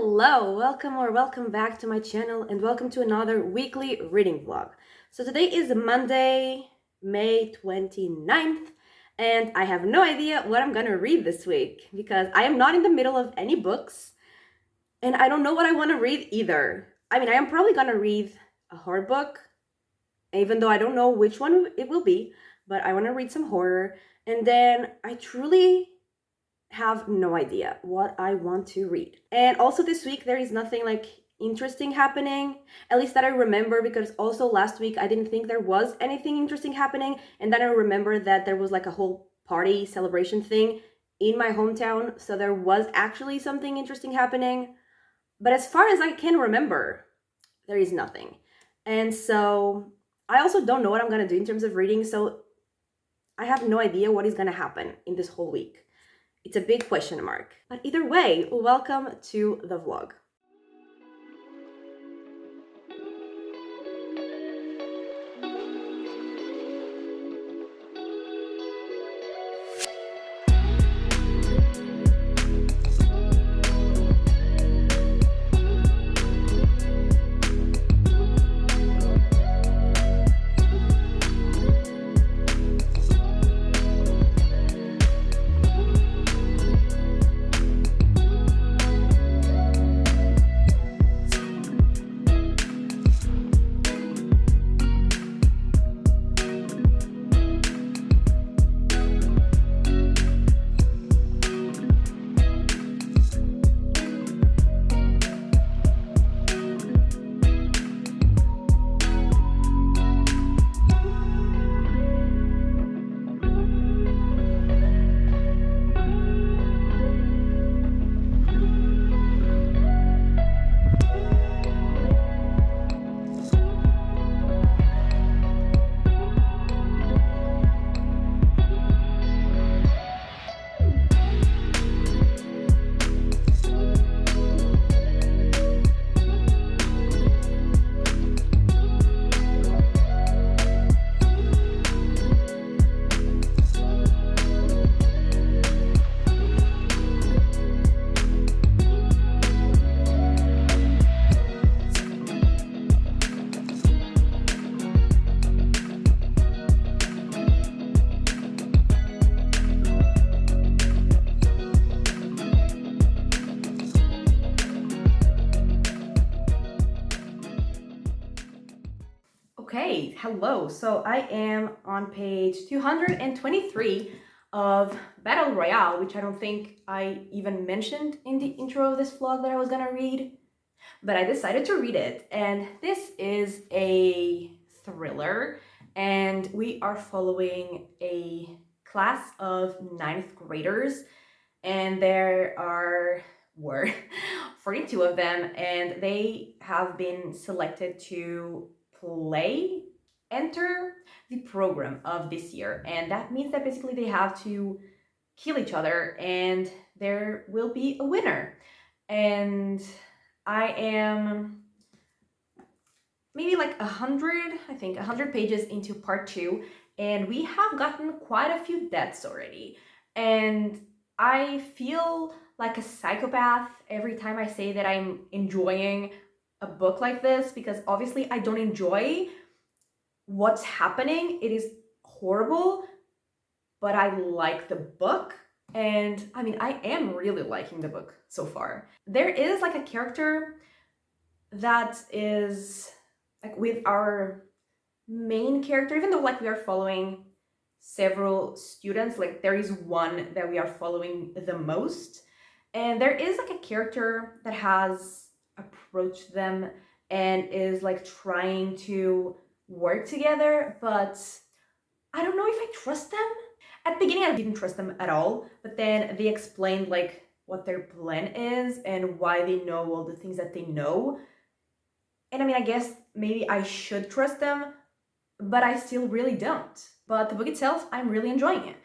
Hello, welcome back to my channel and welcome to another weekly reading vlog. So today is Monday, May 29th, and I have no idea what I'm gonna read this week because I am not in the middle of any books and I don't know what I want to read either. I mean, I am probably gonna read a horror book, even though I don't know which one it will be, but I want to read some horror, and then I truly have no idea what I want to read. And also this week there is nothing like interesting happening, at least that I remember, because also last week I didn't think there was anything interesting happening, and then I remember that there was like a whole party celebration thing in my hometown, so there was actually something interesting happening. But as far as I can remember, there is nothing. And so I also don't know what I'm gonna do in terms of reading, so I have no idea what is gonna happen in this whole week. It's a big question mark. But either way, welcome to the vlog. Okay, hello. So I am on page 223 of Battle Royale, which I don't think I even mentioned in the intro of this vlog that I was gonna read, but I decided to read it. And this is a thriller, and we are following a class of 9th graders, and were 42 of them, and they have been selected to enter the program of this year. And that means that basically they have to kill each other and there will be a winner. And I am maybe like 100 pages into part 2, and we have gotten quite a few deaths already. And I feel like a psychopath every time I say that I'm enjoying a book like this, because obviously I don't enjoy what's happening. It is horrible, but I like the book. And I mean, I am really liking the book so far. There is like a character that is like with our main character, even though like we are following several students, like there is one that we are following the most. And there is like a character that has approached them and is like trying to work together, but I don't know if I trust them. At the beginning I didn't trust them at all, but then they explained like what their plan is and why they know all the things that they know. And I mean, I guess maybe I should trust them, but I still really don't. But the book itself, I'm really enjoying it.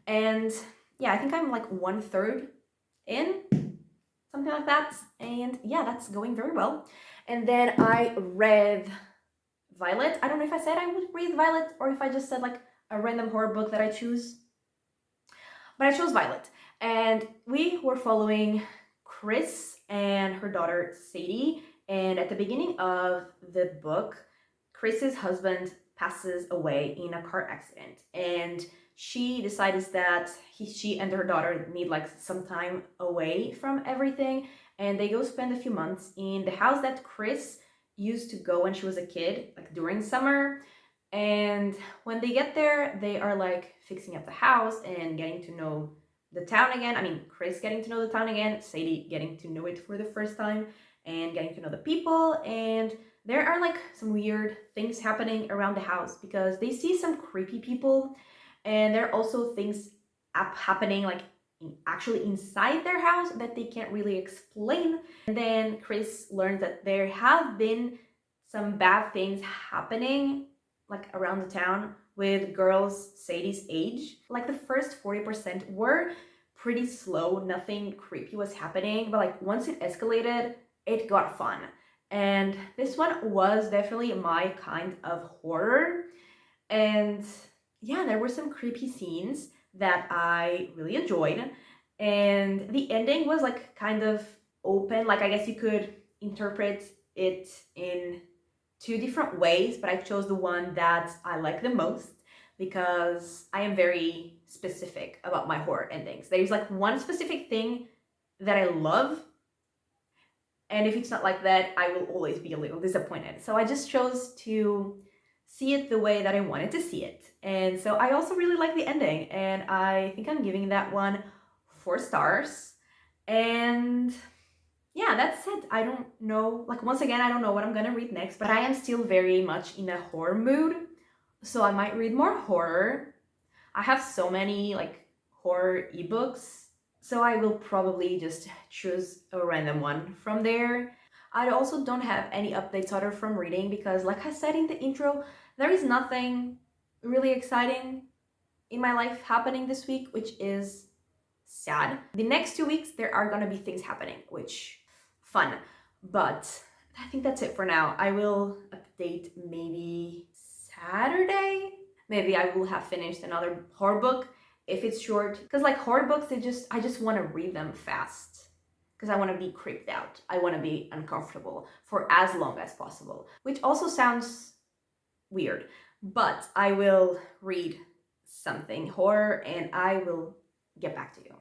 And yeah, I think I'm like 1/3 in, something like that. And yeah, that's going very well. And then I read Violet. I don't know if I said I would read Violet or if I just said like a random horror book that I choose. But I chose Violet. And we were following Chris and her daughter Sadie. And at the beginning of the book, Chris's husband passes away in a car accident, and she decides that she and her daughter need like some time away from everything, and they go spend a few months in the house that Chris used to go when she was a kid, like during summer. And when they get there, they are like fixing up the house and getting to know the town again. I mean, Chris getting to know the town again, Sadie getting to know it for the first time, and getting to know the people. And there are like some weird things happening around the house because they see some creepy people, and there are also things happening like actually inside their house that they can't really explain. And then Chris learns that there have been some bad things happening like around the town with girls Sadie's age. Like the first 40% were pretty slow, nothing creepy was happening, but like once it escalated, it got fun. And this one was definitely my kind of horror. And yeah, there were some creepy scenes that I really enjoyed. And the ending was like kind of open. Like I guess you could interpret it in two different ways, but I chose the one that I like the most because I am very specific about my horror endings. There's like one specific thing that I love, and if it's not like that, I will always be a little disappointed. So I just chose to see it the way that I wanted to see it. And so I also really like the ending, and I think I'm giving that one 4 stars. And yeah, that's it. I don't know, like once again, I don't know what I'm gonna read next, but I am still very much in a horror mood, so I might read more horror. I have so many like horror ebooks, so I will probably just choose a random one from there. I also don't have any updates other from reading because like I said in the intro, there is nothing really exciting in my life happening this week, which is sad. The next 2 weeks, there are gonna be things happening, which fun, but I think that's it for now. I will update maybe Saturday. Maybe I will have finished another horror book if it's short, because like horror books, I just want to read them fast because I want to be creeped out. I want to be uncomfortable for as long as possible, which also sounds weird, but I will read something horror and I will get back to you.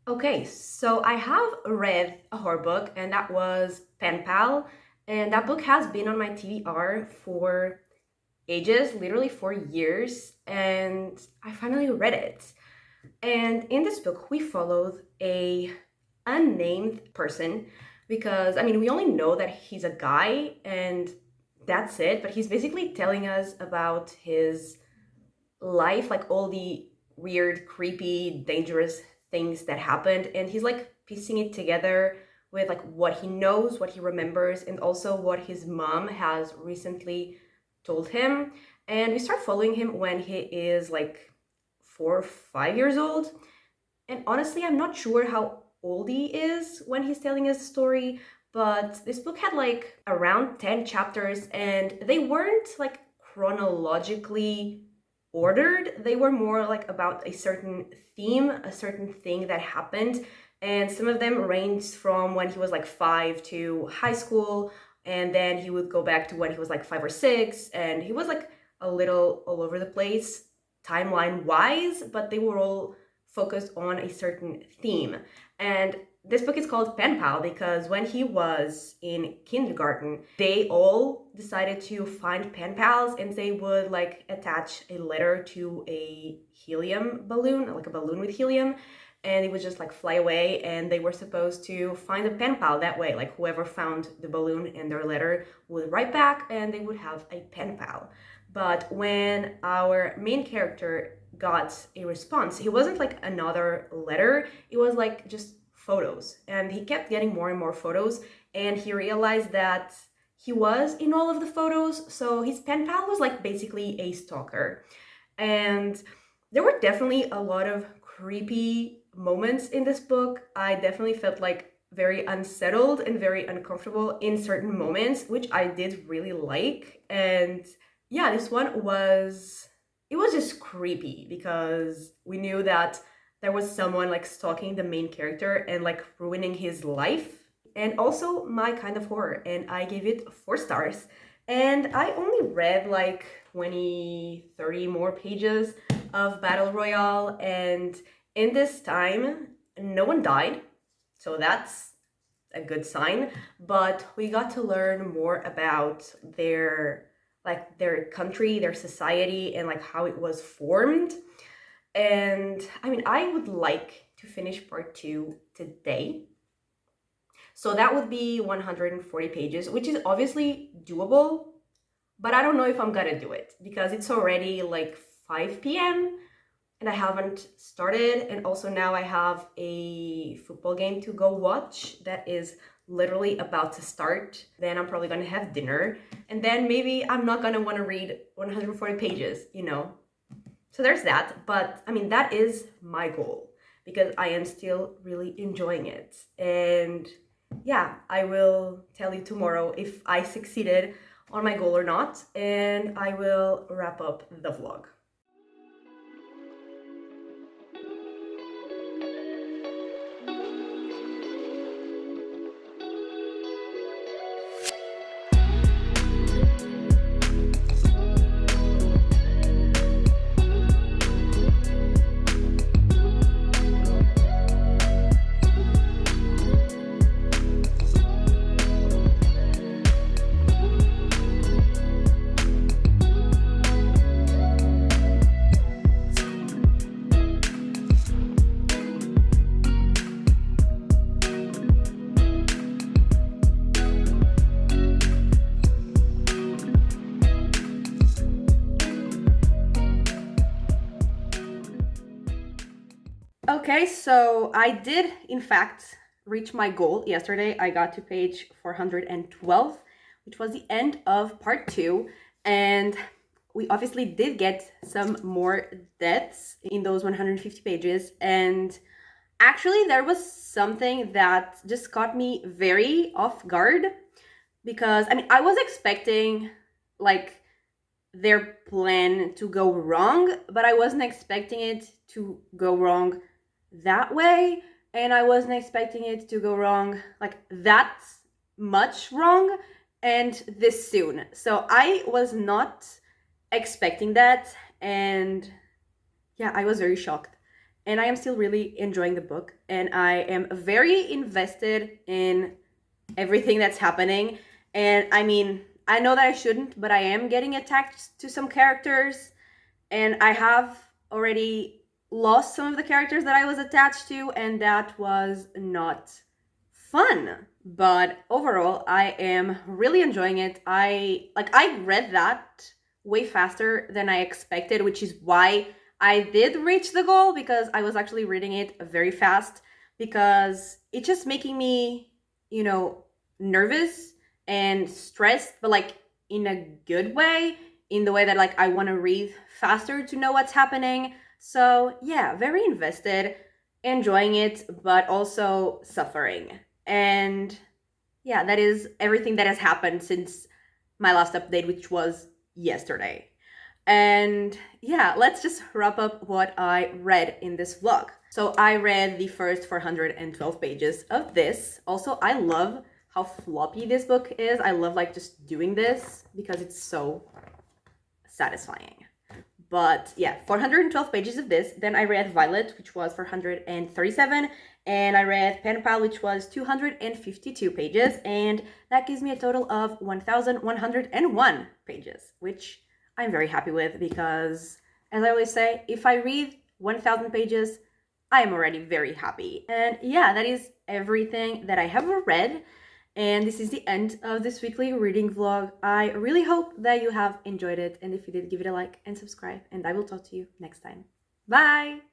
Okay, so I have read a horror book, and that was Pen Pal, and that book has been on my TBR for ages, literally for years, and I finally read it. And in this book, we followed a unnamed person because, I mean, we only know that he's a guy and that's it, but he's basically telling us about his life, like all the weird, creepy, dangerous things that happened, and he's like piecing it together with like what he knows, what he remembers, and also what his mom has recently told him. And we start following him when he is like 4 or 5 years old. And honestly, I'm not sure how old he is when he's telling us the story, but this book had like around 10 chapters and they weren't like chronologically ordered. They were more like about a certain theme, a certain thing that happened. And some of them ranged from when he was like 5 to high school, and then he would go back to when he was like 5 or 6, and he was like a little all over the place timeline wise, but they were all focused on a certain theme. And this book is called Pen Pal because when he was in kindergarten, they all decided to find pen pals and they would like attach a letter to a helium balloon, like a balloon with helium, and it would just like fly away, and they were supposed to find a pen pal that way. Like whoever found the balloon and their letter would write back and they would have a pen pal. But when our main character got a response, it wasn't like another letter, it was like just photos. And he kept getting more and more photos, and he realized that he was in all of the photos, so his pen pal was like basically a stalker. And there were definitely a lot of creepy moments in this book. I definitely felt like very unsettled and very uncomfortable in certain moments, which I did really like. And yeah, this one was, it was just creepy because we knew that there was someone like stalking the main character and like ruining his life. And also my kind of horror, and I gave it 4 stars. And I only read like 20, 30 more pages of Battle Royale, and in this time, no one died, so that's a good sign. But we got to learn more about their country, their society, and like how it was formed. And I mean, I would like to finish part 2 today. So that would be 140 pages, which is obviously doable, but I don't know if I'm gonna do it because it's already like 5 p.m. and I haven't started. And also now I have a football game to go watch that is literally about to start. Then I'm probably gonna have dinner, and then maybe I'm not gonna want to read 140 pages, you know. So there's that. But I mean, that is my goal because I am still really enjoying it. And yeah, I will tell you tomorrow if I succeeded on my goal or not, and I will wrap up the vlog. Okay, so I did in fact reach my goal yesterday. I got to page 412, which was the end of part 2, and we obviously did get some more deaths in those 150 pages. And actually there was something that just caught me very off guard, because I mean, I was expecting like their plan to go wrong, but I wasn't expecting it to go wrong that way, and I wasn't expecting it to go wrong like that much wrong and this soon. So I was not expecting that, and yeah, I was very shocked. And I am still really enjoying the book, and I am very invested in everything that's happening. And I mean, I know that I shouldn't, but I am getting attached to some characters, and I have already lost some of the characters that I was attached to, and that was not fun. But overall, I am really enjoying it. I read that way faster than I expected, which is why I did reach the goal, because I was actually reading it very fast, because it's just making me, you know, nervous and stressed, but like in a good way, in the way that like I want to read faster to know what's happening. So yeah, very invested, enjoying it, but also suffering. And yeah, that is everything that has happened since my last update, which was yesterday. And yeah, let's just wrap up what I read in this vlog. So I read the first 412 pages of this. Also, I love how floppy this book is. I love like just doing this because it's so satisfying. But yeah, 412 pages of this. Then I read Violet, which was 437, and I read Pen Pal, which was 252 pages, and that gives me a total of 1,101 pages, which I'm very happy with because, as I always say, if I read 1,000 pages, I am already very happy. And yeah, that is everything that I have read. And this is the end of this weekly reading vlog. I really hope that you have enjoyed it. And if you did, give it a like and subscribe. And I will talk to you next time. Bye!